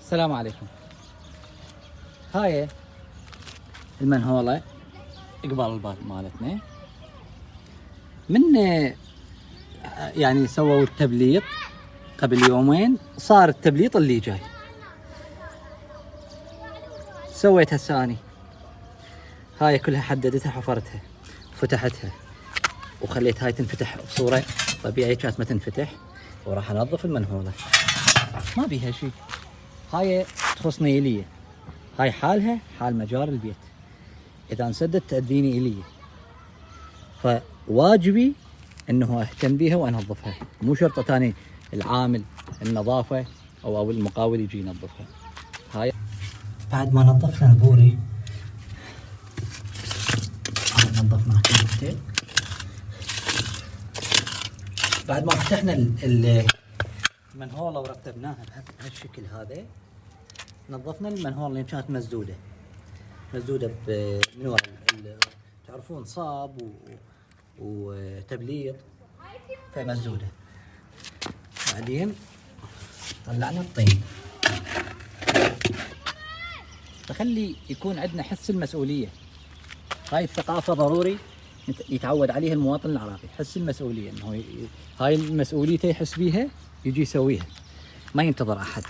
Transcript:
السلام عليكم. هاي المنهولة قبال الباب مالتنا، من يعني سووا التبليط قبل يومين، صار التبليط اللي جاي. سويت هسه اني هاي كلها، حددتها، حفرتها وفتحتها وخليت هاي تنفتح بصورة طبيعية، كانت ما تنفتح. وراح انظف المنهولة، ما بيها شيء. هاي تخصني إلي، هاي حالها حال مجار البيت، إذا انسدت تأديني إلي، فواجبي إنه أهتم بيها وأنظفها. مو شرطة تاني العامل النظافة أو المقاول يجي ينظفها. هاي بعد ما نظفنا البوري، نظفناها كلتين. بعد ما فتحنا المنهولة ورتبناها بهالشكل هذا، نظفنا المنهولة اللي كانت مسدودة من ورا، تعرفون صاب وتبليط، فمسدودة. بعدين طلعنا الطين، فخلي يكون عندنا حس المسؤولية. هاي الثقافة ضروري يتعود عليها المواطن العراقي، حس المسؤولية، انه هاي مسؤوليته يحس بيها، يجي يسويها، ما ينتظر احد.